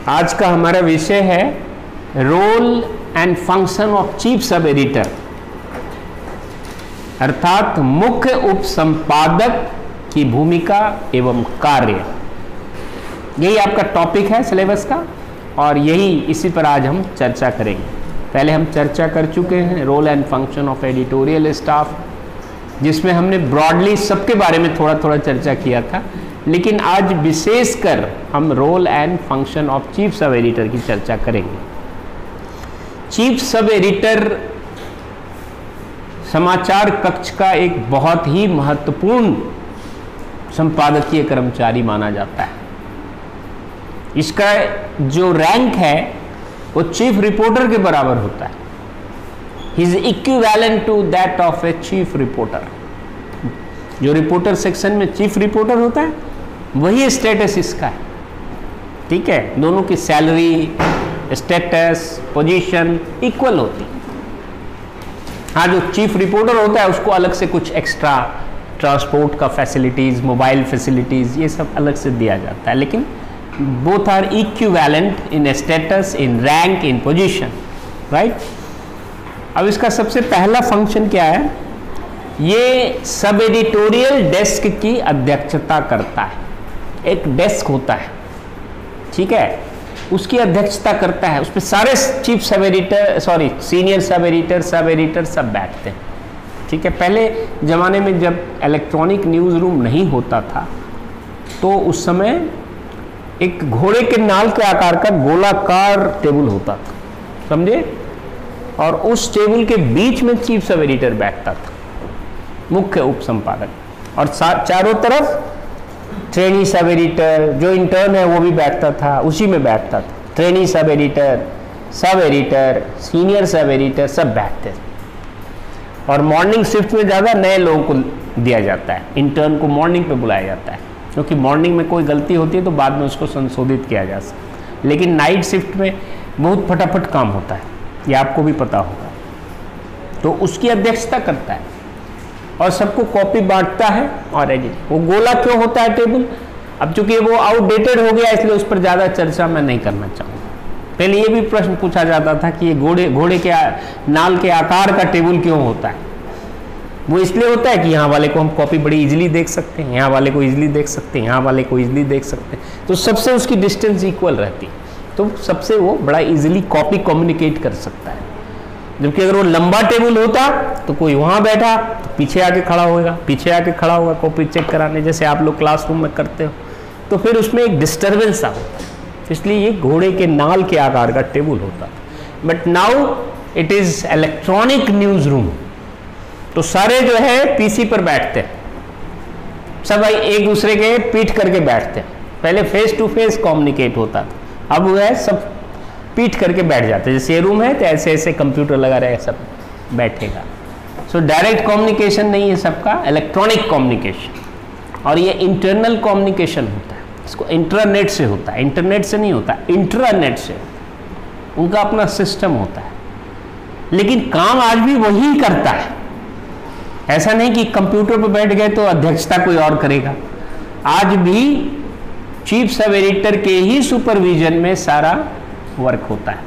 आज का हमारा विषय है role and function of chief sub editor, अर्थात मुख्य उप संपादक की भूमिका एवं कार्य। यही आपका टॉपिक है सिलेबस का और इसी पर आज हम चर्चा करेंगे। पहले हम चर्चा कर चुके हैं role and function of editorial staff, जिसमें हमने ब्रॉडली सबके बारे में थोड़ा थोड़ा चर्चा किया था, लेकिन आज विशेषकर हम role and function of chief sub editor की चर्चा करेंगे। चीफ सब एडिटर समाचार कक्ष का एक बहुत ही महत्वपूर्ण संपादकीय कर्मचारी माना जाता है। इसका जो रैंक है वो चीफ रिपोर्टर के बराबर होता है। He is equivalent to that of a chief reporter. जो रिपोर्टर सेक्शन में चीफ रिपोर्टर होता है वही स्टेटस इसका है। ठीक है, दोनों की सैलरी, स्टेटस, पोजीशन इक्वल होती है। हाँ, जो चीफ रिपोर्टर होता है उसको अलग से कुछ एक्स्ट्रा ट्रांसपोर्ट का फैसिलिटीज, मोबाइल फैसिलिटीज, ये सब अलग से दिया जाता है, लेकिन both are equivalent in status, in rank, in position, right. अब इसका सबसे पहला फंक्शन क्या है? ये सब एडिटोरियल डेस्क की अध्यक्षता करता है। एक डेस्क होता है, ठीक है, उसकी अध्यक्षता करता है। उस पर सारे chief sub editor, senior sub editor सब बैठते हैं। ठीक है, पहले ज़माने में जब इलेक्ट्रॉनिक न्यूज़ रूम नहीं होता था तो उस समय एक घोड़े के नाल के आकार का गोलाकार टेबल होता था, समझे, और उस टेबल के बीच में चीफ सब एडिटर बैठता था, मुख्य उप संपादक, और चारों तरफ ट्रेनी सब एडिटर, जो इंटर्न है वो भी बैठता था, उसी में बैठता था। Trainee sub editor, senior sub editor सब बैठते थे। और मॉर्निंग शिफ्ट में ज़्यादा नए लोगों को दिया जाता है, इंटर्न को मॉर्निंग पे बुलाया जाता है, क्योंकि मॉर्निंग में कोई गलती होती है तो बाद में उसको संशोधित किया जा सकता। लेकिन नाइट शिफ्ट में बहुत फटाफट काम होता है, ये आपको भी पता होगा। तो उसकी अध्यक्षता करता है और सबको कॉपी बांटता है और एडिट। वो गोला क्यों होता है टेबल? अब चूंकि वो आउटडेटेड हो गया इसलिए उस पर ज़्यादा चर्चा मैं नहीं करना चाहूँगा। पहले ये भी प्रश्न पूछा जाता था कि ये घोड़े के नाल के आकार का टेबल क्यों होता है? वो इसलिए होता है कि यहाँ वाले को हम कॉपी बड़ी इजीली देख सकते हैं, यहाँ वाले को इजीली देख सकते हैं, यहाँ वाले को इजीली देख सकते हैं, तो सबसे उसकी डिस्टेंस इक्वल रहती है, तो सबसे वो बड़ा इजीली कॉपी कम्युनिकेट कर सकता है। जबकि अगर वो लंबा टेबल होता तो कोई वहाँ बैठा तो पीछे आके खड़ा होगा कॉपी चेक कराने, जैसे आप लोग क्लासरूम में करते हो, तो फिर उसमें एक डिस्टर्बेंस सा होता है। इसलिए ये घोड़े के नाल के आकार का टेबल होता है। But now it is electronic news room, तो सारे जो है पीसी पर बैठते हैं, सब एक दूसरे के पीठ करके बैठते हैं। पहले फेस टू फेस कम्युनिकेट होता था, अब वो है सब पीठ करके बैठ जाते हैं। जैसे ये रूम है तो ऐसे ऐसे कंप्यूटर लगा रहेगा, सब बैठेगा। सो डायरेक्ट कम्युनिकेशन नहीं है सबका, इलेक्ट्रॉनिक कम्युनिकेशन। और ये इंटरनल कम्युनिकेशन होता है, इसको इंटरनेट से होता है, इंटरनेट से नहीं होता, इंटरनेट से। उनका अपना सिस्टम होता है, लेकिन काम आज भी वही करता है। ऐसा नहीं कि कंप्यूटर पर बैठ गए तो अध्यक्षता कोई और करेगा। आज भी चीफ सब एडिटर के ही सुपरविजन में सारा वर्क होता है,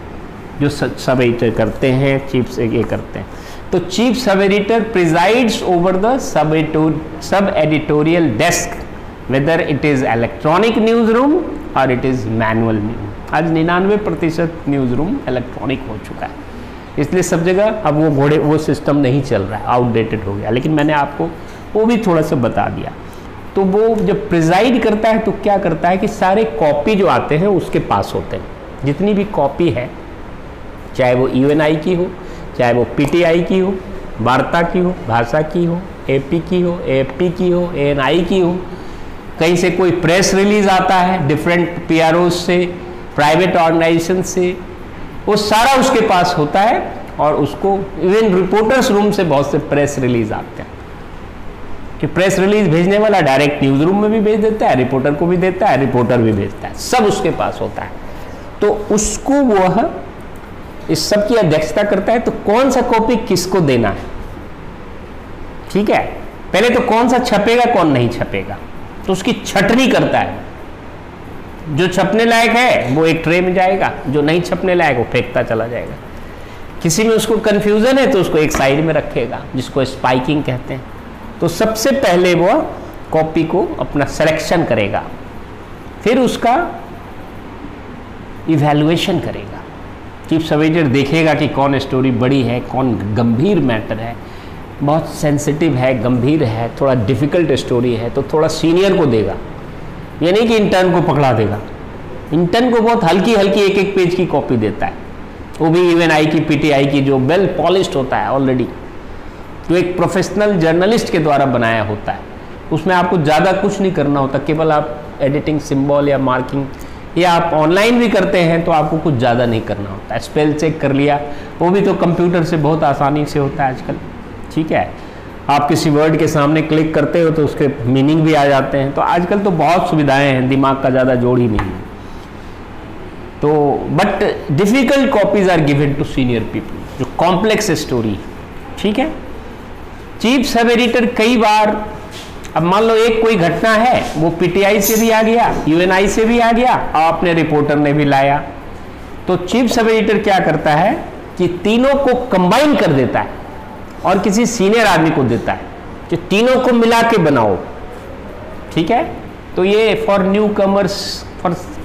जो सब एडिटर करते हैं, चीफ से ये करते हैं। तो chief sub editor presides over the sub editorial desk, whether it is electronic news room और इट इज मैनुअल न्यूज। आज 99% न्यूज रूम इलेक्ट्रॉनिक हो चुका है, इसलिए सब जगह अब वो सिस्टम नहीं चल रहा है, आउटडेटेड हो गया। लेकिन मैंने आपको वो भी थोड़ा सा बता दिया। तो वो जब प्रिजाइड करता है तो क्या करता है कि सारे कॉपी जो आते हैं उसके पास होते हैं। जितनी भी कॉपी है, चाहे वो यूएनआई की हो, चाहे वो पीटीआई की हो, वार्ता की हो, भाषा की हो, एपी की हो, एएफपी की हो, एएनआई की हो, कहीं से कोई प्रेस रिलीज आता है डिफरेंट पीआरओ से, प्राइवेट ऑर्गेनाइजेशन से, वो सारा उसके पास होता है। और उसको इवन रिपोर्टर्स रूम से बहुत से प्रेस रिलीज आते हैं कि प्रेस रिलीज भेजने वाला डायरेक्ट न्यूज रूम में भी भेज देता है, रिपोर्टर को भी देता है, रिपोर्टर भी भेजता है, सब उसके पास होता है। तो उसको वह इस सब की अध्यक्षता करता है। तो कौन सा कॉपी किसको देना है, ठीक है, पहले तो कौन सा छपेगा कौन नहीं छपेगा, तो उसकी छटनी करता है। जो छपने लायक है वो एक ट्रे में जाएगा, जो नहीं छपने लायक वो फेंकता चला जाएगा। किसी में उसको कन्फ्यूज़न है तो उसको एक साइड में रखेगा, जिसको स्पाइकिंग कहते हैं। तो सबसे पहले वो कॉपी को अपना सिलेक्शन करेगा, फिर उसका इवैल्यूएशन करेगा। चीफ सब एडिटर देखेगा कि कौन स्टोरी बड़ी है, कौन गंभीर मैटर है, बहुत सेंसिटिव है, गंभीर है, थोड़ा डिफ़िकल्ट स्टोरी है, तो थोड़ा सीनियर को देगा। ये नहीं कि इंटर्न को पकड़ा देगा। इंटर्न को बहुत हल्की हल्की एक एक पेज की कॉपी देता है, वो भी इवन आई की, पीटीआई की, जो वेल पॉलिश्ड होता है ऑलरेडी, जो एक प्रोफेशनल जर्नलिस्ट के द्वारा बनाया होता है। उसमें आपको ज़्यादा कुछ नहीं करना होता, केवल आप एडिटिंग, सिंबल या मार्किंग, या आप ऑनलाइन भी करते हैं तो आपको कुछ ज़्यादा नहीं करना होता है। स्पेल चेक कर लिया, वो भी तो कंप्यूटर से बहुत आसानी से होता है आजकल। ठीक है, आप किसी वर्ड के सामने क्लिक करते हो तो उसके मीनिंग भी आ जाते हैं। तो आजकल तो बहुत सुविधाएं हैं, दिमाग का ज़्यादा जोड़ ही नहीं है। तो but difficult copies are given to senior people, जो कॉम्प्लेक्स स्टोरी। ठीक है, चीफ सब एडिटर कई बार, अब मान लो एक कोई घटना है, वो पीटीआई से भी आ गया, यूएनआई से भी आ गया, और अपने रिपोर्टर ने भी लाया, तो चीफ सब एडिटर क्या करता है कि तीनों को कंबाइन कर देता है और किसी सीनियर आदमी को देता है कि तीनों को मिला के बनाओ। ठीक है, तो ये फॉर न्यू कमर्स,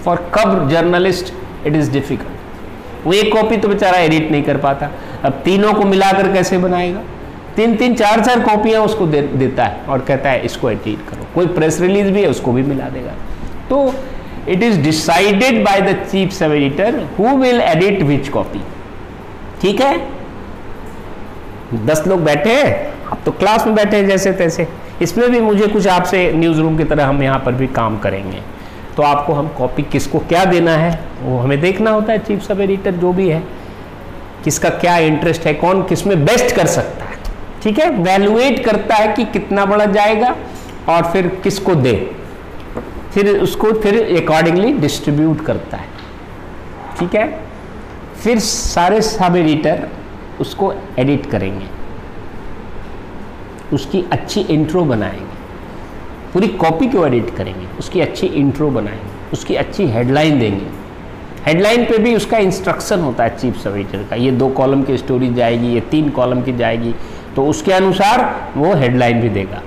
फॉर कब जर्नलिस्ट इट इज़ डिफिकल्ट। वो एक कॉपी तो बेचारा एडिट नहीं कर पाता, अब तीनों को मिलाकर कैसे बनाएगा? 3-3, 4-4 कॉपियाँ उसको देता है और कहता है इसको एडिट करो। कोई प्रेस रिलीज भी है उसको भी मिला देगा। तो it is decided by the chief sub editor who will edit which copy. ठीक है, 10 लोग बैठे हैं, आप तो क्लास में बैठे हैं जैसे तैसे, इसमें भी मुझे कुछ आपसे न्यूज़ रूम की तरह हम यहाँ पर भी काम करेंगे। तो आपको हम कॉपी किसको क्या देना है वो हमें देखना होता है। चीफ सब एडिटर जो भी है, किसका क्या इंटरेस्ट है, कौन किस में बेस्ट कर सकता है। ठीक है, वैल्यूएट करता है कि कितना बड़ा जाएगा और फिर किसको दे, फिर उसको फिर अकॉर्डिंगली डिस्ट्रीब्यूट करता है। ठीक है, फिर सारे सब एडिटर उसको एडिट करेंगे, उसकी अच्छी इंट्रो बनाएंगे। पूरी कॉपी को एडिट करेंगे, उसकी अच्छी इंट्रो बनाएंगे, उसकी अच्छी हेडलाइन देंगे। हेडलाइन पे भी उसका इंस्ट्रक्शन होता है चीफ सब एडिटर का, ये 2 कॉलम की स्टोरी जाएगी, ये 3 कॉलम की जाएगी, तो उसके अनुसार वो हेडलाइन भी देगा।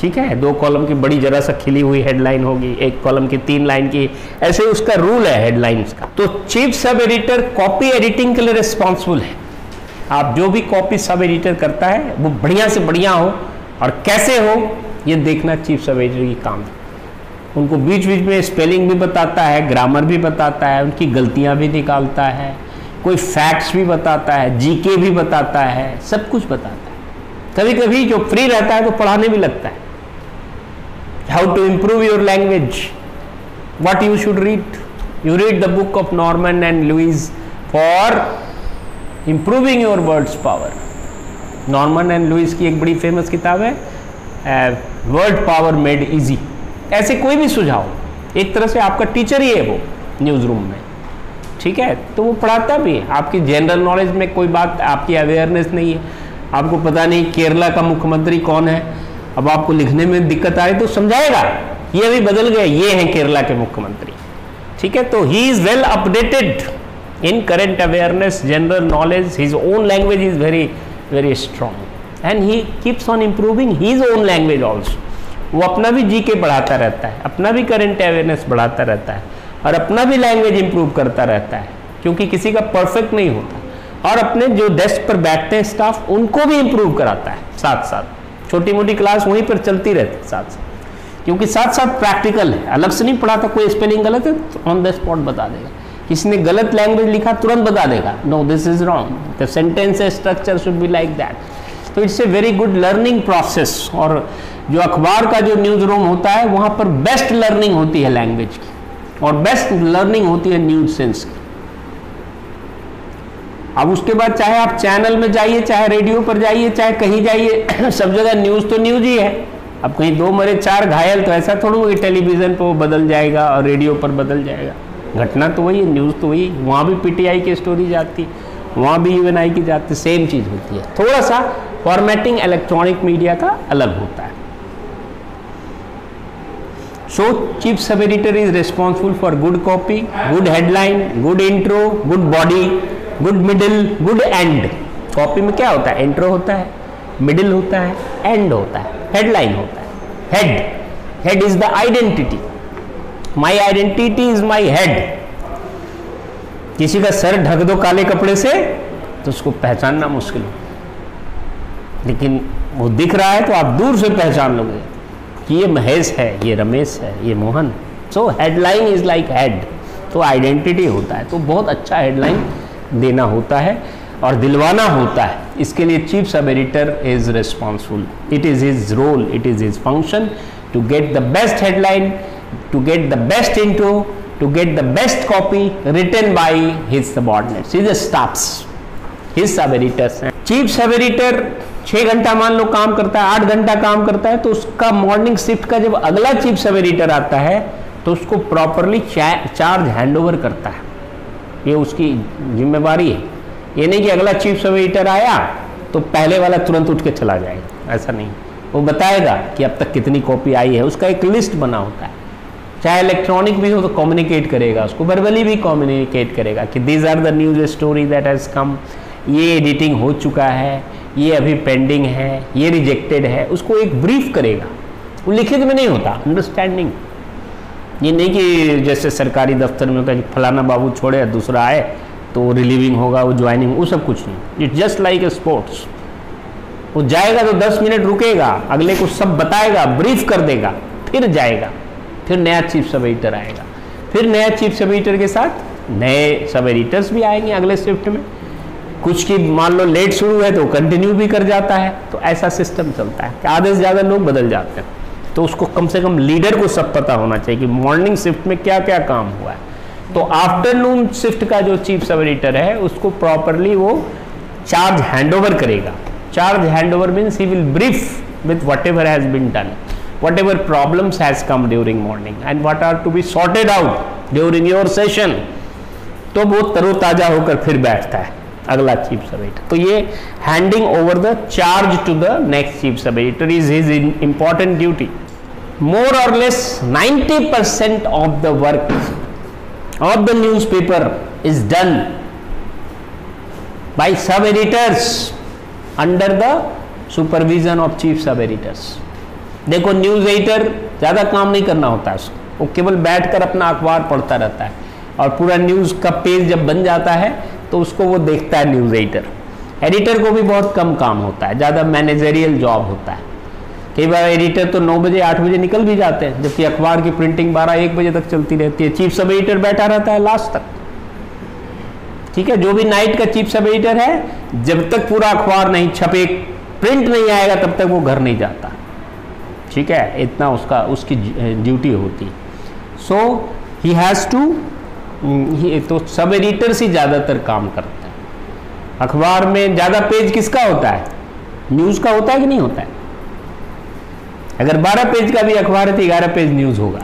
ठीक है, 2 कॉलम की बड़ी जरा सा खिली हुई हेडलाइन होगी, 1 कॉलम की 3 लाइन की, ऐसे उसका रूल है हेडलाइंस का। तो chief sub editor copy editing के लिए रिस्पॉन्सिबल है। आप जो भी कॉपी सब एडिटर करता है वो बढ़िया से बढ़िया हो, और कैसे हो ये देखना चीफ सब एडिटर की काम है। उनको बीच बीच में स्पेलिंग भी बताता है, ग्रामर भी बताता है, उनकी गलतियां भी निकालता है, कोई फैक्ट्स भी बताता है, जीके भी बताता है, सब कुछ बताता है। कभी कभी जो फ्री रहता है तो पढ़ाने भी लगता है, how to improve your language, what you should read. You read the book of Norman and Lewis for improving your words power. Norman and Lewis की एक बड़ी फेमस किताब है, वर्ड पावर मेड इजी। ऐसे कोई भी सुझाव, एक तरह से आपका टीचर ही है वो न्यूज़ रूम में। ठीक है, तो वो पढ़ाता भी है। आपकी जनरल नॉलेज में कोई बात, आपकी अवेयरनेस नहीं है, आपको पता नहीं केरला का मुख्यमंत्री कौन है, अब आपको लिखने में दिक्कत आए तो समझाएगा, ये अभी बदल गए, ये हैं केरला के मुख्यमंत्री। ठीक है, तो he is well updated in current awareness, general knowledge, his own language is very very strong and he keeps on improving his own language also. वो अपना भी जीके बढ़ाता रहता है, अपना भी करंट अवेयरनेस बढ़ाता रहता है, और अपना भी लैंग्वेज इंप्रूव करता रहता है, क्योंकि किसी का परफेक्ट नहीं होता। और अपने जो डेस्क पर बैठते हैं स्टाफ, उनको भी इंप्रूव कराता है साथ साथ। छोटी मोटी क्लास वहीं पर चलती रहती है साथ साथ, क्योंकि साथ साथ प्रैक्टिकल है, अलग से नहीं पढ़ाता। कोई स्पेलिंग गलत है तो ऑन द स्पॉट बता देगा, किसी ने गलत लैंग्वेज लिखा तुरंत बता देगा, no this is wrong, the sentence structure should be like that. तो it's a very good learning process. और जो अखबार का जो न्यूज़ रूम होता है, वहाँ पर बेस्ट लर्निंग होती है लैंग्वेज की, और बेस्ट लर्निंग होती है न्यूज़ सेंस की। अब उसके बाद चाहे आप चैनल में जाइए, चाहे रेडियो पर जाइए, चाहे कहीं जाइए, सब जगह न्यूज़ तो न्यूज़ ही है। अब कहीं 2 मरे 4 घायल, तो ऐसा थोड़ा कि टेलीविज़न पर वो बदल जाएगा और रेडियो पर बदल जाएगा। घटना तो वही है, न्यूज़ तो वही, वहाँ भी पीटीआई की स्टोरी जाती, वहाँ भी यूएनआई की जाती, सेम चीज़ होती है। थोड़ा सा फॉर्मेटिंग इलेक्ट्रॉनिक मीडिया का अलग होता है। So chief sub editor is responsible for good copy, good headline, good intro, good body, good middle, good end. Copy में क्या होता है? इंट्रो होता है, मिडिल होता है, एंड होता है, हेडलाइन होता है, head is the identity, my identity is my head. किसी का सर ढक दो काले कपड़े से तो उसको पहचानना मुश्किल हो, लेकिन वो दिख रहा है तो आप दूर से पहचान लोगे कि ये महेश है, ये रमेश है, ये मोहन। सो हेडलाइन इज लाइक हेड, तो आइडेंटिटी होता है। तो बहुत अच्छा हेडलाइन देना होता है और दिलवाना होता है। इसके लिए chief sub editor is responsible, it is his role, it is his function to get the best headline, to get the best intro, to get the best copy written by his subordinates, his staffs, his sub editors हैं। Chief sub editor 6 घंटा मान लो काम करता है, 8 घंटा काम करता है, तो उसका मॉर्निंग शिफ्ट का जब अगला चीफ सब एडिटर आता है तो उसको प्रॉपरली चार्ज हैंडओवर करता है। ये उसकी जिम्मेवारी है। ये नहीं कि अगला चीफ सब एडिटर आया तो पहले वाला तुरंत उठ के चला जाएगा, ऐसा नहीं। वो बताएगा कि अब तक कितनी कॉपी आई है, उसका एक लिस्ट बना होता है। चाहे इलेक्ट्रॉनिक भी हो तो कम्युनिकेट करेगा, उसको वर्बली भी कम्युनिकेट करेगा कि these are the news story that has come, ये एडिटिंग हो चुका है, ये अभी पेंडिंग है, ये रिजेक्टेड है, उसको एक ब्रीफ करेगा। वो लिखित में नहीं होता, अंडरस्टैंडिंग। ये नहीं कि जैसे सरकारी दफ्तर में होता है कि फलाना बाबू छोड़े दूसरा आए तो रिलीविंग होगा, वो ज्वाइनिंग, वो सब कुछ नहीं। It's just like a sports. वो जाएगा तो 10 मिनट रुकेगा, अगले को सब बताएगा, ब्रीफ कर देगा, फिर जाएगा, फिर नया चीफ सब एडिटर आएगा, फिर नया चीफ सब एडिटर के साथ नए सब एडिटर्स भी आएंगे अगले शिफ्ट में। कुछ की मान लो लेट शुरू है तो कंटिन्यू भी कर जाता है। तो ऐसा सिस्टम चलता है कि आधे से ज़्यादा लोग बदल जाते हैं। तो उसको कम से कम लीडर को सब पता होना चाहिए कि मॉर्निंग शिफ्ट में क्या क्या काम हुआ है। तो आफ्टरनून शिफ्ट का जो चीफ सब एडिटर है उसको प्रॉपरली वो चार्ज हैंडओवर करेगा। Charge handover means he will brief with whatever has been done, whatever problems has come during morning and what are to be sorted out during your session. तो वो तरोताजा होकर फिर बैठता है अगला chief sub editor. तो ये handing over the charge to the next chief sub editor is his important duty. More और less 90% of the work of the newspaper is done by sub editors under the supervision of chief sub editors. देखो news editor ज्यादा काम नहीं करना होता है उसको, वो केवल बैठकर अपना अखबार पढ़ता रहता है और पूरा न्यूज का पेज जब बन जाता है तो उसको वो देखता है न्यूज एडिटर। एडिटर को भी बहुत कम काम होता है, ज़्यादा मैनेजरियल जॉब होता है। कई बार एडिटर तो 9 बजे 8 बजे निकल भी जाते हैं, जबकि अखबार की प्रिंटिंग 12-1 बजे तक चलती रहती है। चीफ सब एडिटर बैठा रहता है लास्ट तक। ठीक है, जो भी नाइट का चीफ सब एडिटर है, जब तक पूरा अखबार नहीं छपे, प्रिंट नहीं आएगा, तब तक वो घर नहीं जाता। ठीक है, इतना उसकी ड्यूटी होती है। सो ही हैज़ टू, तो सब एडिटर्स ही ज़्यादातर काम करते हैं। अखबार में ज़्यादा पेज किसका होता है? न्यूज़ का होता है कि नहीं होता है? अगर 12 पेज का भी अखबार है तो 11 पेज न्यूज़ होगा।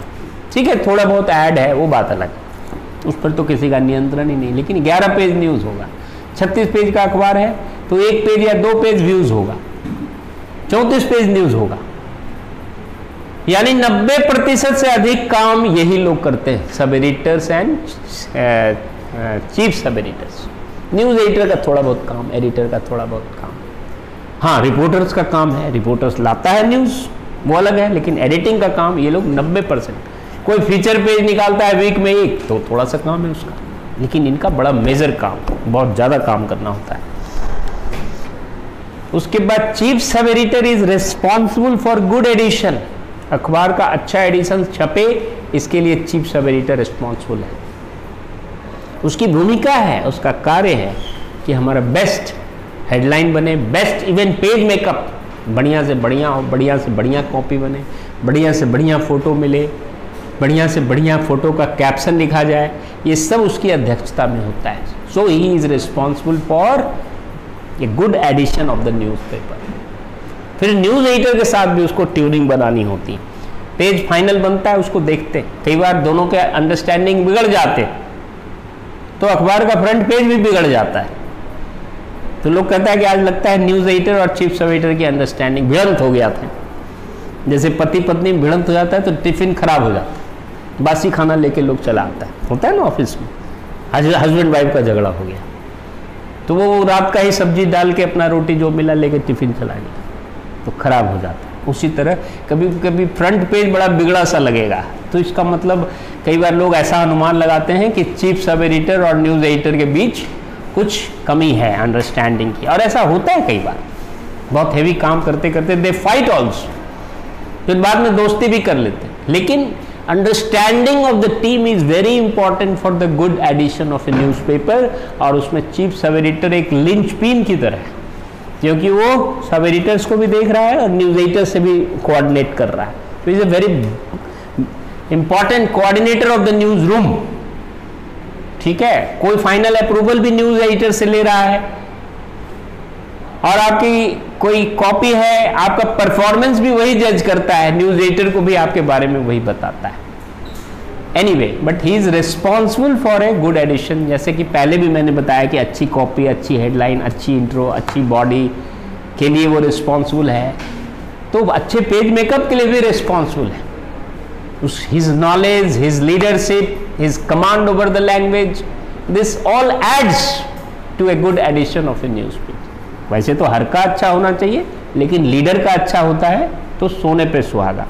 ठीक है, थोड़ा बहुत ऐड है, वो बात अलग, उस पर तो किसी का नियंत्रण ही नहीं, लेकिन 11 पेज न्यूज़ होगा। 36 पेज का अखबार है तो 1 पेज या 2 पेज व्यूज़ होगा, 34 पेज न्यूज़ होगा। यानी 90% से अधिक काम यही लोग करते हैं, सब editors and chief sub editors. News editor का थोड़ा बहुत काम, एडिटर का थोड़ा बहुत काम। हाँ, रिपोर्टर्स का काम है, रिपोर्टर्स लाता है न्यूज़, वो अलग है, लेकिन एडिटिंग का काम ये लोग 90%। कोई फीचर पेज निकालता है वीक में एक, तो थोड़ा सा काम है उसका, लेकिन इनका बड़ा मेजर काम, बहुत ज़्यादा काम करना होता है। उसके बाद chief sub editor is responsible for good edition. अखबार का अच्छा एडिशन छपे, इसके लिए चीफ सब एडिटर रिस्पॉन्सिबल है। उसकी भूमिका है, उसका कार्य है कि हमारा बेस्ट हेडलाइन बने, बेस्ट इवन पेज मेकअप बढ़िया से बढ़िया हो, बढ़िया से बढ़िया कॉपी बने, बढ़िया से बढ़िया फ़ोटो मिले, बढ़िया से बढ़िया फ़ोटो का कैप्शन लिखा जाए, ये सब उसकी अध्यक्षता में होता है। So he is responsible for a good edition of the newspaper. फिर न्यूज़ एडिटर के साथ भी उसको ट्यूनिंग बनानी होती है। पेज फाइनल बनता है, उसको देखते हैं, कई बार दोनों के अंडरस्टैंडिंग बिगड़ जाते तो अखबार का फ्रंट पेज भी बिगड़ जाता है। तो लोग कहता है कि आज लगता है न्यूज़ एडिटर और चीफ सब एडिटर की अंडरस्टैंडिंग भिड़ंत हो गया था। जैसे पति पत्नी में भिड़ंत हो जाता है तो टिफिन खराब हो जाता है, बासी खाना लेके लोग चला आता है, होता है ना ऑफिस में, हस्बैंड वाइफ का झगड़ा हो गया तो वो रात का ही सब्जी डाल के अपना रोटी जो मिला लेके टिफिन चला गया तो खराब हो जाता है। उसी तरह कभी कभी फ्रंट पेज बड़ा बिगड़ा सा लगेगा, तो इसका मतलब कई बार लोग ऐसा अनुमान लगाते हैं कि चीफ सब एडिटर और न्यूज़ एडिटर के बीच कुछ कमी है अंडरस्टैंडिंग की, और ऐसा होता है कई बार, बहुत हेवी काम करते करते दे फाइट ऑल्सो, फिर बाद में दोस्ती भी कर लेते हैं। लेकिन understanding of the team is very important for the good edition of a newspaper, और उसमें चीफ सब एडिटर एक लिंचपिन की तरह है, क्योंकि वो सब एडिटर्स को भी देख रहा है और न्यूज़ एडिटर से भी कोऑर्डिनेट कर रहा है, तो is a very important coordinator of the news room. ठीक है, कोई फाइनल अप्रूवल भी न्यूज एडिटर से ले रहा है, और आपकी कोई कॉपी है, आपका परफॉर्मेंस भी वही जज करता है, न्यूज एडिटर को भी आपके बारे में वही बताता है। Anyway, but he is responsible for a good edition. जैसे कि पहले भी मैंने बताया कि अच्छी कॉपी, अच्छी हेडलाइन, अच्छी इंट्रो, अच्छी बॉडी के लिए वो रिस्पॉन्सिबल है, तो अच्छे पेज मेकअप के लिए भी रिस्पॉन्सिबल है। His knowledge, his leadership, his command over the language, this all adds to a good edition of a newspaper. वैसे तो हर का अच्छा होना चाहिए, लेकिन लीडर का अच्छा होता है तो सोने पे सुहागा।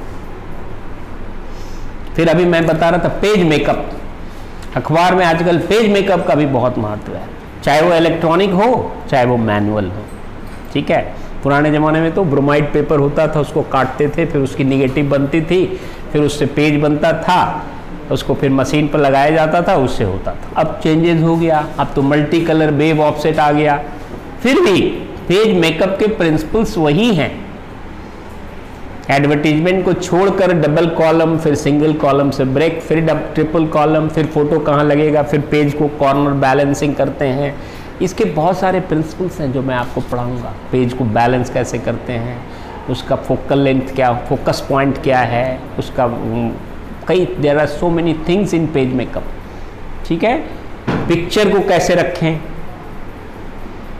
फिर अभी मैं बता रहा था पेज मेकअप, अखबार में आजकल पेज मेकअप का भी बहुत महत्व है, चाहे वो इलेक्ट्रॉनिक हो चाहे वो मैनुअल हो। ठीक है, पुराने ज़माने में तो ब्रोमाइड पेपर होता था, उसको काटते थे, फिर उसकी निगेटिव बनती थी, फिर उससे पेज बनता था, उसको फिर मशीन पर लगाया जाता था, उससे होता था। अब चेंजेस हो गया, अब तो मल्टी कलर वेव ऑफसेट आ गया, फिर भी पेज मेकअप के प्रिंसिपल्स वही हैं। एडवर्टीजमेंट को छोड़कर डबल कॉलम, फिर सिंगल कॉलम से ब्रेक, फिर ट्रिपल कॉलम, फिर फोटो कहाँ लगेगा, फिर पेज को कॉर्नर बैलेंसिंग करते हैं। इसके बहुत सारे प्रिंसिपल्स हैं जो मैं आपको पढ़ाऊंगा। पेज को बैलेंस कैसे करते हैं, उसका फोकल लेंथ क्या, फोकस पॉइंट क्या है, उसका कई there are so many things in page makeup. ठीक है, पिक्चर को कैसे रखें,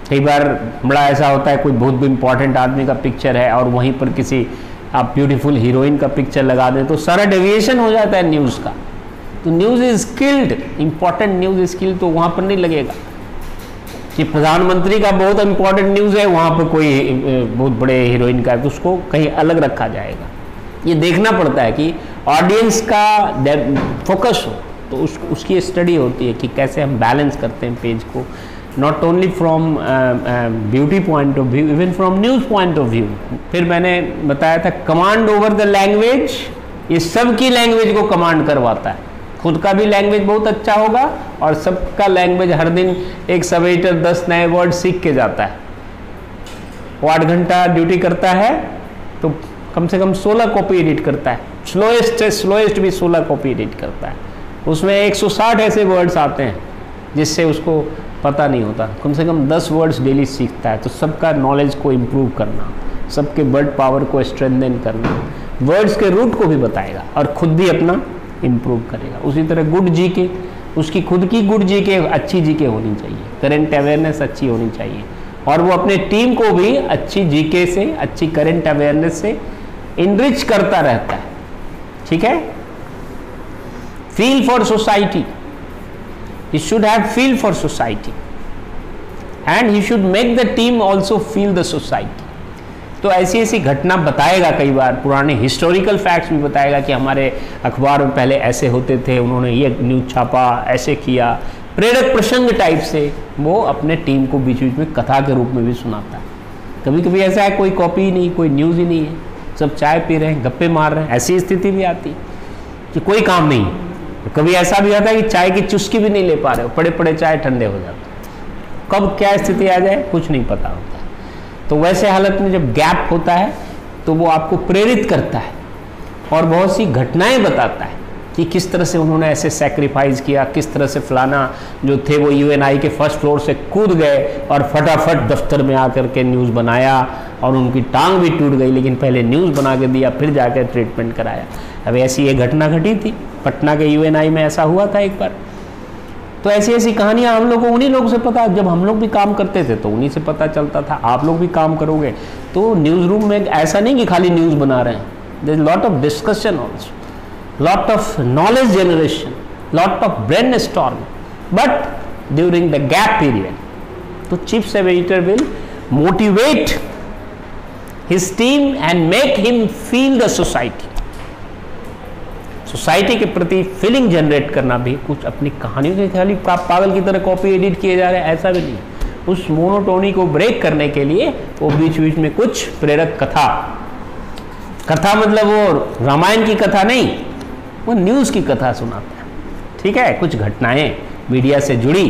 कई बार बड़ा ऐसा होता है कोई बहुत इंपॉर्टेंट आदमी का पिक्चर है और वहीं पर किसी आप ब्यूटीफुल हीरोइन का पिक्चर लगा दें तो सारा डेविएशन हो जाता है न्यूज़ का। तो news is skilled, important news skill तो वहाँ पर नहीं लगेगा कि प्रधानमंत्री का बहुत इंपॉर्टेंट न्यूज़ है, वहाँ पर कोई बहुत बड़े हीरोइन का है तो उसको कहीं अलग रखा जाएगा। ये देखना पड़ता है कि ऑडियंस का फोकस हो, तो उसकी स्टडी होती है कि कैसे हम बैलेंस करते हैं पेज को, not only from beauty point of view, even from news point of view. फिर मैंने बताया था कमांड ओवर द लैंग्वेज, ये सबकी लैंग्वेज को कमांड करवाता है। खुद का भी लैंग्वेज बहुत अच्छा होगा और सबका लैंग्वेज हर दिन एक सब एडिटर 10 नए वर्ड सीख के जाता है। वो 8 घंटा ड्यूटी करता है तो कम से कम 16 कॉपी एडिट करता है, स्लोएस्ट से स्लोएस्ट भी 16 कॉपी एडिट करता है। उसमें 160 ऐसे वर्ड्स आते हैं जिससे उसको पता नहीं होता, कम से कम 10 वर्ड्स डेली सीखता है। तो सबका नॉलेज को इम्प्रूव करना, सबके वर्ड पावर को स्ट्रेंथन करना, वर्ड्स के रूट को भी बताएगा और खुद भी अपना इम्प्रूव करेगा। उसी तरह गुड जीके, उसकी खुद की गुड जीके अच्छी जीके होनी चाहिए, करेंट अवेयरनेस अच्छी होनी चाहिए और वो अपने टीम को भी अच्छी जीके से, अच्छी करेंट अवेयरनेस से इनरिच करता रहता है। ठीक है, feel for society, he should have feel for society and he should make the team also feel the society। तो ऐसी ऐसी घटना बताएगा, कई बार पुराने हिस्टोरिकल फैक्ट्स भी बताएगा कि हमारे अखबार में पहले ऐसे होते थे, उन्होंने ये न्यूज़ छापा, ऐसे किया, प्रेरक प्रसंग टाइप से वो अपने टीम को बीच बीच में कथा के रूप में भी सुनाता है। कभी कभी ऐसा है कोई कॉपी ही नहीं, कोई न्यूज़ ही नहीं है, सब चाय पी रहे हैं, गप्पे मार रहे हैं, ऐसी स्थिति भी आती है कि कोई काम नहीं। कभी ऐसा भी आता है कि चाय की चुस्की भी नहीं ले पा रहे हो, पड़े पड़े चाय ठंडे हो जाते, कब क्या स्थिति आ जाए कुछ नहीं पता होता। तो वैसे हालत में जब गैप होता है तो वो आपको प्रेरित करता है और बहुत सी घटनाएं बताता है कि किस तरह से उन्होंने ऐसे सैक्रिफाइस किया, किस तरह से फलाना जो थे वो यूएनआई के फर्स्ट फ्लोर से कूद गए और फटाफट दफ्तर में आकर के न्यूज़ बनाया और उनकी टांग भी टूट गई, लेकिन पहले न्यूज़ बना के दिया फिर जाकर ट्रीटमेंट कराया। अब ऐसी एक घटना घटी थी पटना के यूएनआई में, ऐसा हुआ था एक बार। तो ऐसी ऐसी कहानियाँ हम लोग को उन्हीं लोगों से पता, जब हम लोग भी काम करते थे तो उन्हीं से पता चलता था। आप लोग भी काम करोगे तो न्यूज़ रूम में ऐसा नहीं कि खाली न्यूज़ बना रहे हैं, There is lot of discussion also, lot of knowledge generation, lot of brainstorming. But during the gap period, the chief sub editor will motivate his team and make him feel the society. Society के प्रति feeling generate करना भी, कुछ अपनी कहानियों के खाली पागल की तरह कॉपी एडिट किए जा रहे हैं ऐसा भी नहीं। उस मोनोटोनी को ब्रेक करने के लिए वो बीच बीच में कुछ प्रेरक कथा मतलब वो रामायण की कथा नहीं, वो न्यूज़ की कथा सुनाता है, ठीक है, कुछ घटनाएं मीडिया से जुड़ी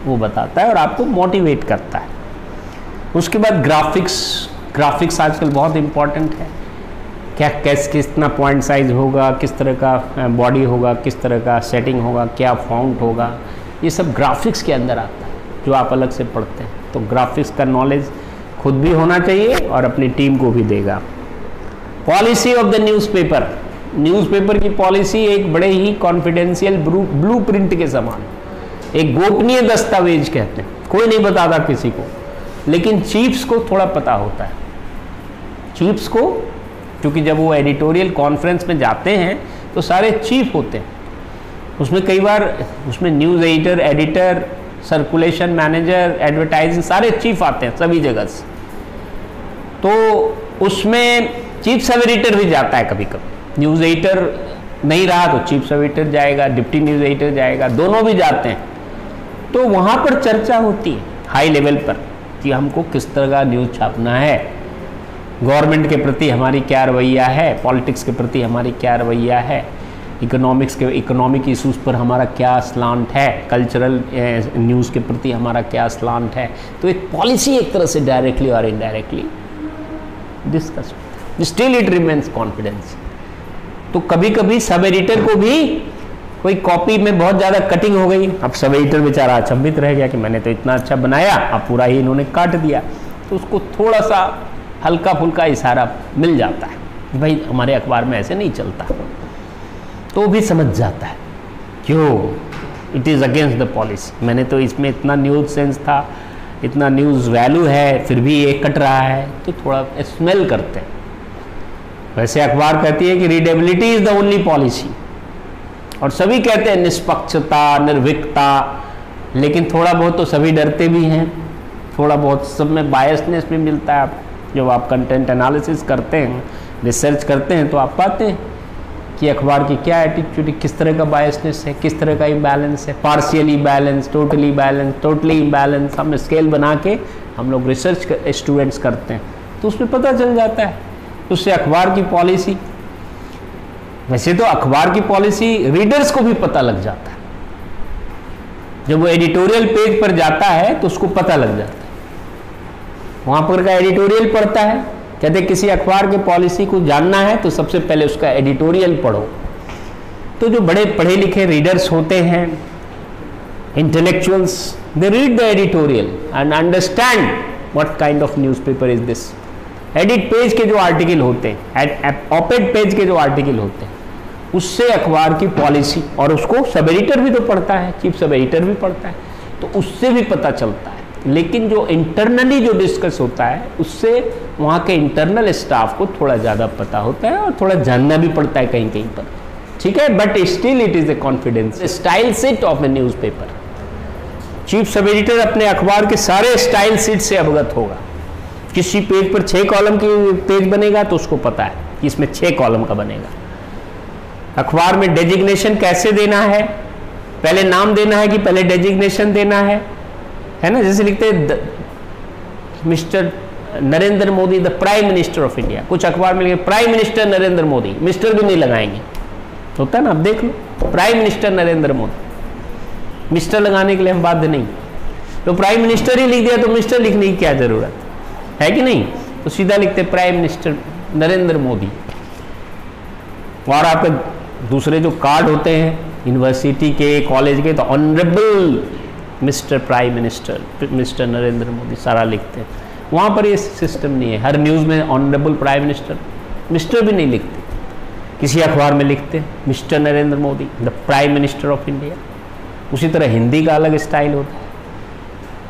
वो बताता है और आपको मोटिवेट करता है। उसके बाद ग्राफिक्स आजकल बहुत इम्पॉर्टेंट है। कितना पॉइंट साइज होगा, किस तरह का बॉडी होगा, किस तरह का सेटिंग होगा, क्या फॉन्ट होगा, ये सब ग्राफिक्स के अंदर आता है जो आप अलग से पढ़ते हैं। तो ग्राफिक्स का नॉलेज खुद भी होना चाहिए और अपनी टीम को भी देगा। पॉलिसी ऑफ द न्यूज़पेपर की पॉलिसी एक बड़े ही कॉन्फिडेंशियल ब्लूप्रिंट के समान, एक गोपनीय दस्तावेज कहते हैं, कोई नहीं बताता किसी को, लेकिन चीफ्स को थोड़ा पता होता है। चीफ्स को, क्योंकि जब वो एडिटोरियल कॉन्फ्रेंस में जाते हैं तो सारे चीफ होते हैं, उसमें कई बार उसमें news editor, circulation manager, advertising, सारे चीफ आते हैं सभी जगह से। तो उसमें चीफ सब एडिटर भी जाता है कभी कभी। न्यूज़ एडिटर नहीं रहा तो चीफ सब एडिटर जाएगा, डिप्टी न्यूज़ एडिटर जाएगा, दोनों भी जाते हैं। तो वहाँ पर चर्चा होती है हाई लेवल पर कि हमको किस तरह का न्यूज़ छापना है, गवर्नमेंट के प्रति हमारी क्या रवैया है, पॉलिटिक्स के प्रति हमारी क्या रवैया है, इकोनॉमिक इशूज़ पर हमारा क्या स्लांट है, कल्चरल न्यूज़ के प्रति हमारा क्या स्लांट है। तो एक पॉलिसी एक तरह से डायरेक्टली और indirectly discuss, still it remains confidence. तो कभी कभी सब एडिटर को भी कोई कॉपी में बहुत ज़्यादा कटिंग हो गई, अब सब एडिटर बेचारा अचंभित रह गया कि मैंने तो इतना अच्छा बनाया, अब पूरा ही इन्होंने काट दिया। तो उसको थोड़ा सा हल्का फुल्का इशारा मिल जाता है कि भाई हमारे अखबार में ऐसे नहीं चलता, तो भी समझ जाता है क्यों, it is against the policy. मैंने तो इसमें इतना न्यूज़ सेंस था, इतना न्यूज़ वैल्यू है, फिर भी ये कट रहा है, तो थोड़ा स्मेल करते हैं। वैसे अखबार कहती है कि readability is the only policy, और सभी कहते हैं निष्पक्षता, निर्भीकता, लेकिन थोड़ा बहुत तो सभी डरते भी हैं, थोड़ा बहुत सब में बायसनेस भी मिलता है। आप जब आप कंटेंट एनालिसिस करते हैं, रिसर्च करते हैं, तो आप पाते हैं कि अखबार की क्या एटीट्यूड, किस तरह का बायसनेस है, किस तरह का इम्बैलेंस है, partially balance, totally balance, totally imbalance. हम स्केल बना के हम लोग रिसर्च स्टूडेंट्स करते हैं, तो उसमें पता चल जाता है। उससे अखबार की पॉलिसी, वैसे तो अखबार की पॉलिसी रीडर्स को भी पता लग जाता है, जब वो एडिटोरियल पेज पर जाता है तो उसको पता लग जाता है। वहाँ पर का एडिटोरियल पढ़ता है, कहते किसी अखबार के पॉलिसी को जानना है तो सबसे पहले उसका एडिटोरियल पढ़ो। तो जो बड़े पढ़े लिखे रीडर्स होते हैं, intellectuals, they read the editorial and understand what kind of newspaper is this. Edit page के जो आर्टिकल होते हैं, ऑपेड पेज के जो आर्टिकल होते हैं, उससे अखबार की पॉलिसी, और उसको सब एडिटर भी तो पढ़ता है, चीफ सब एडिटर भी पढ़ता है, तो उससे भी पता चलता है। लेकिन जो इंटरनली जो डिस्कस होता है, उससे वहाँ के इंटरनल स्टाफ को थोड़ा ज़्यादा पता होता है और थोड़ा जानना भी पड़ता है कहीं कहीं पर, ठीक है। But still it is a confidence style seat of a newspaper. Chief sub editor अपने अखबार के सारे स्टाइल सीट से अवगत होगा। किसी पेज पर 6 कॉलम की पेज बनेगा तो उसको पता है कि इसमें 6 कॉलम का बनेगा। अखबार में डेजिग्नेशन कैसे देना है, पहले नाम देना है कि पहले डेजिग्नेशन देना है ना। जैसे लिखते हैं mister Narendra Modi the prime minister of India, कुछ अखबार में लिखे prime minister Narendra Modi, mister भी नहीं लगाएंगे, होता है ना। अब देख लो, prime minister Narendra Modi, mister लगाने के लिए हम बाध्य नहीं, तो प्राइम मिनिस्टर ही लिख दिया तो मिस्टर लिखने की क्या जरूरत है कि नहीं। तो सीधा लिखते प्राइम मिनिस्टर नरेंद्र मोदी। और आपके दूसरे जो कार्ड होते हैं यूनिवर्सिटी के, कॉलेज के, तो honourable mister prime minister, mister Narendra Modi सारा लिखते हैं। वहाँ पर ये सिस्टम नहीं है। हर न्यूज़ में ऑनरेबल प्राइम मिनिस्टर, मिस्टर भी नहीं लिखते। किसी अखबार में लिखते mister Narendra Modi the prime minister of India. उसी तरह हिंदी का अलग स्टाइल होता है।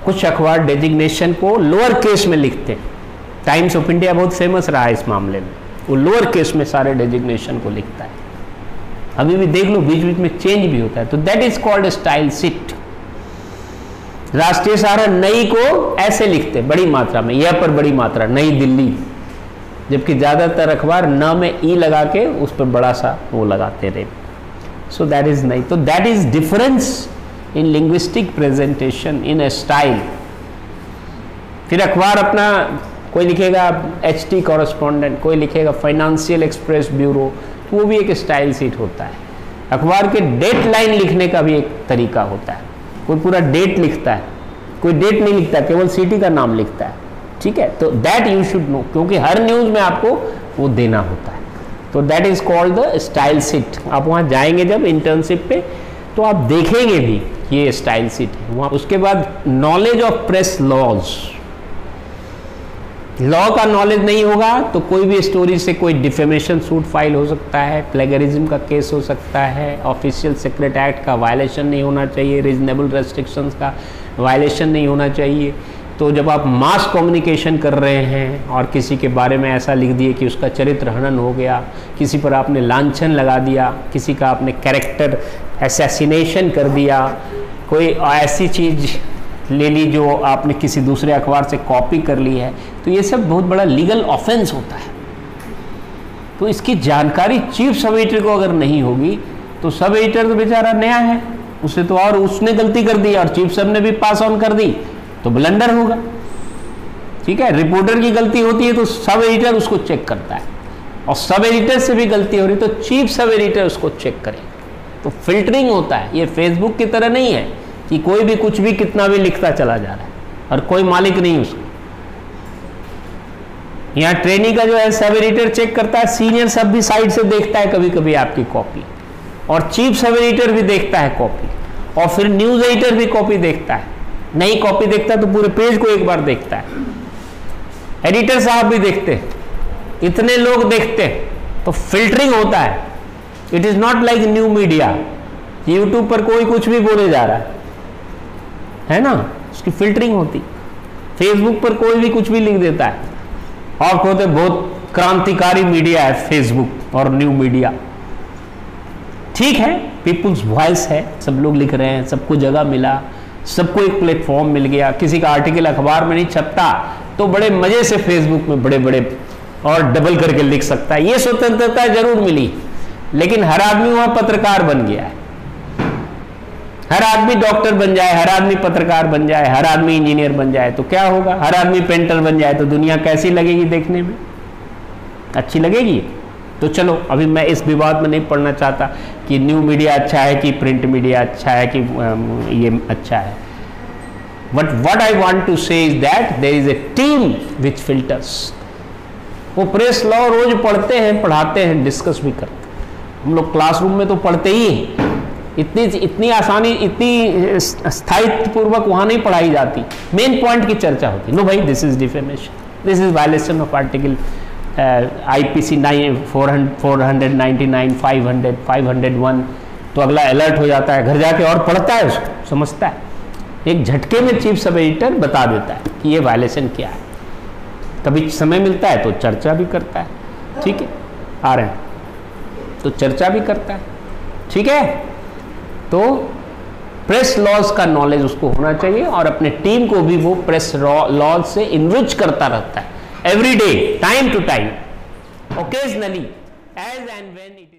कुछ अखबार डेजिग्नेशन को लोअर केस में लिखते हैं। टाइम्स ऑफ इंडिया बहुत फेमस रहा है इस मामले में। वो लोअर केस में सारे डेजिग्नेशन को लिखता है। अभी भी देख लो, बीच बीच में चेंज भी होता है। तो that is called style shift. राष्ट्रीय सहारा नई को ऐसे लिखते बड़ी मात्रा में, यह पर बड़ी मात्रा, नई दिल्ली, जबकि ज्यादातर अखबार न में ई लगा के उस पर बड़ा सा वो लगाते रहे। सो दैट इज नई। तो that is difference in linguistic presentation in A style. फिर अखबार अपना, कोई लिखेगा HT कॉरेस्पॉन्डेंट, कोई लिखेगा फाइनेंशियल एक्सप्रेस ब्यूरो, तो वो भी एक स्टाइल शीट होता है। अखबार के डेट लाइन लिखने का भी एक तरीका होता है। कोई पूरा डेट लिखता है, कोई डेट नहीं लिखता, केवल सिटी का नाम लिखता है। ठीक है, तो दैट यू शुड नो, क्योंकि हर न्यूज में आपको वो देना होता है। तो that is called the style sheet. आप वहाँ जाएंगे जब इंटर्नशिप पे, तो आप देखेंगे भी ये स्टाइल शीट है वहाँ। उसके बाद knowledge of press laws. Law का नॉलेज नहीं होगा तो कोई भी स्टोरी से कोई डिफेमेशन सूट फाइल हो सकता है, प्लेगरिज्म का केस हो सकता है, ऑफिशियल सीक्रेट एक्ट का वायलेशन नहीं होना चाहिए, रीजनेबल रेस्ट्रिक्शंस का वायलेशन नहीं होना चाहिए। तो जब आप मास कम्युनिकेशन कर रहे हैं और किसी के बारे में ऐसा लिख दिए कि उसका चरित्र हनन हो गया, किसी पर आपने लांछन लगा दिया, किसी का आपने कैरेक्टर असैसिनेशन कर दिया, कोई ऐसी चीज़ ले ली जो आपने किसी दूसरे अखबार से कॉपी कर ली है, तो ये सब बहुत बड़ा लीगल ऑफेंस होता है। तो इसकी जानकारी चीफ सब एडिटर को अगर नहीं होगी तो सब एडिटर तो बेचारा नया है, उसे तो और उसने गलती कर दी और चीफ सब ने भी पास ऑन कर दी तो ब्लंडर होगा। ठीक है, रिपोर्टर की गलती होती है तो सब एडिटर उसको चेक करता है, और सब एडिटर से भी गलती हो रही तो चीफ सब एडिटर उसको चेक करे। तो फिल्टरिंग होता है। ये फेसबुक की तरह नहीं है कि कोई भी कुछ भी कितना भी लिखता चला जा रहा है और कोई मालिक नहीं उसको। यहाँ ट्रेनी का जो है सब एडिटर चेक करता है, सीनियर सब भी साइड से देखता है कभी कभी आपकी कॉपी, और चीफ सब एडिटर भी देखता है कॉपी, और फिर न्यूज एडिटर भी कॉपी देखता है। नई कॉपी देखता है तो पूरे पेज को एक बार देखता है, एडिटर साहब भी देखते हैं, इतने लोग देखते हैं। तो फिल्टरिंग होता है। It is not like new media, YouTube पर कोई कुछ भी बोले जा रहा है ना, उसकी फिल्टरिंग होती। फेसबुक पर कोई भी कुछ भी लिख देता है, और कहते बहुत क्रांतिकारी मीडिया है फेसबुक और न्यू मीडिया। ठीक है, पीपुल्स वॉइस है, सब लोग लिख रहे हैं, सबको जगह मिला, सबको एक प्लेटफॉर्म मिल गया। किसी का आर्टिकल अखबार में नहीं छपता तो बड़े मजे से फेसबुक में बड़े बड़े और डबल करके लिख सकता है। ये स्वतंत्रता जरूर मिली, लेकिन हर आदमी वहां पत्रकार बन गया है। हर आदमी डॉक्टर बन जाए, हर आदमी पत्रकार बन जाए, हर आदमी इंजीनियर बन जाए तो क्या होगा? हर आदमी पेंटर बन जाए तो दुनिया कैसी लगेगी देखने में? अच्छी लगेगी? तो चलो, अभी मैं इस विवाद में नहीं पढ़ना चाहता कि न्यू मीडिया अच्छा है कि प्रिंट मीडिया अच्छा है कि ये अच्छा है। But what I want to say is that there is a team which filters. वो प्रेस लॉ रोज पढ़ते हैं, पढ़ाते हैं, डिस्कस भी करते हैं। हम लोग क्लासरूम में तो पढ़ते ही हैं, इतनी आसानी, इतनी स्थायित्व पूर्वक वहां नहीं पढ़ाई जाती। मेन पॉइंट की चर्चा होती। नो भाई, this is defamation, this is violation of article IPC 499, 500, 501। तो अगला अलर्ट हो जाता है, घर जाके और पढ़ता है, उसको समझता है। एक झटके में चीफ सब एडिटर बता देता है कि ये वायलेशन क्या है। कभी समय मिलता है तो चर्चा भी करता है। ठीक है, आ रहे हैं तो चर्चा भी करता है। ठीक है, तो प्रेस लॉज का नॉलेज उसको होना चाहिए, और अपने टीम को भी वो प्रेस लॉज से इनरिच करता रहता है, every day, time to time, occasionally, as and when it is